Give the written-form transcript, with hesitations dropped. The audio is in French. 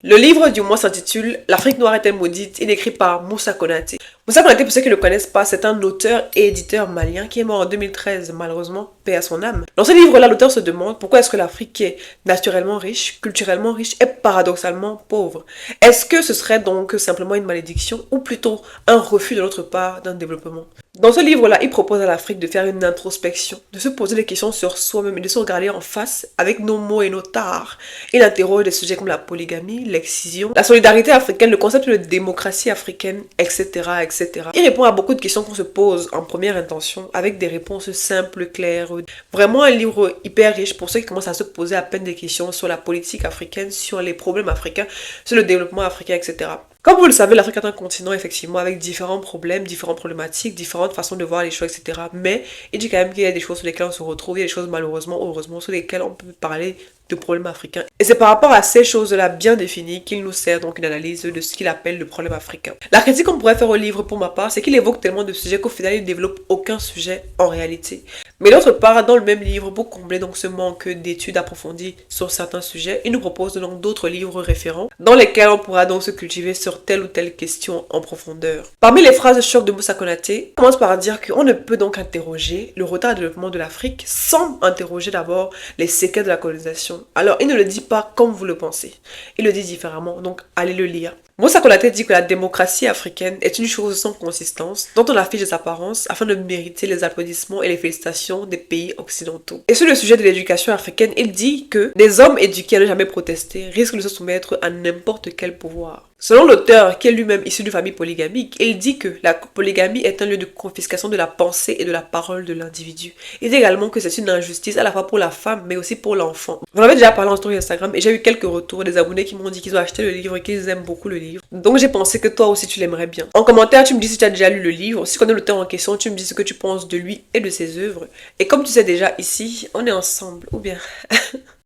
Le livre du mois s'intitule L'Afrique noire est-elle maudite? Il est écrit par Moussa Konaté. Moussa Konaté, pour ceux qui ne le connaissent pas, c'est un auteur et éditeur malien qui est mort en 2013, malheureusement, paix à son âme. Dans ce livre-là, l'auteur se demande pourquoi est-ce que l'Afrique, qui est naturellement riche, culturellement riche, est paradoxalement pauvre. Est-ce que ce serait donc simplement une malédiction ou plutôt un refus de notre part d'un développement? Dans ce livre-là, il propose à l'Afrique de faire une introspection, de se poser des questions sur soi-même et de se regarder en face avec nos mots et nos tares. Il interroge des sujets comme la polygamie, l'excision, la solidarité africaine, le concept de démocratie africaine, etc., etc. Il répond à beaucoup de questions qu'on se pose en première intention avec des réponses simples, claires. Vraiment un livre hyper riche pour ceux qui commencent à se poser à peine des questions sur la politique africaine, sur les problèmes africains, sur le développement africain, etc. Comme vous le savez, l'Afrique est un continent effectivement avec différents problèmes, différentes problématiques, différentes façons de voir les choses, etc. Mais il dit quand même qu'il y a des choses sur lesquelles on se retrouve, il y a des choses malheureusement, heureusement, sur lesquelles on peut parler de problèmes africains. Et c'est par rapport à ces choses-là bien définies qu'il nous sert donc une analyse de ce qu'il appelle le problème africain. La critique qu'on pourrait faire au livre pour ma part, c'est qu'il évoque tellement de sujets qu'au final il ne développe aucun sujet en réalité. Mais d'autre part, dans le même livre, pour combler donc ce manque d'études approfondies sur certains sujets, il nous propose donc d'autres livres référents dans lesquels on pourra donc se cultiver sur telle ou telle question en profondeur. Parmi les phrases choc de Moussa Konaté, on commence par dire qu'on ne peut donc interroger le retard de développement de l'Afrique sans interroger d'abord les séquelles de la colonisation. Alors, il ne le dit pas comme vous le pensez. Il le dit différemment, donc allez le lire. Moussa Konaté dit que la démocratie africaine est une chose sans consistance, dont on affiche des apparences afin de mériter les applaudissements et les félicitations des pays occidentaux. Et sur le sujet de l'éducation africaine, il dit que des hommes éduqués à ne jamais protester risquent de se soumettre à n'importe quel pouvoir. Selon l'auteur, qui est lui-même issu d'une famille polygamique, il dit que la polygamie est un lieu de confiscation de la pensée et de la parole de l'individu. Il dit également que c'est une injustice à la fois pour la femme, mais aussi pour l'enfant. J'en avais déjà parlé en story Instagram et j'ai eu quelques retours des abonnés qui m'ont dit qu'ils ont acheté le livre et qu'ils aiment beaucoup le livre. Donc j'ai pensé que toi aussi tu l'aimerais bien. En commentaire, tu me dis si tu as déjà lu le livre, si tu connais l'auteur en question, tu me dis ce que tu penses de lui et de ses œuvres. Et comme tu sais déjà, ici, on est ensemble, ou bien...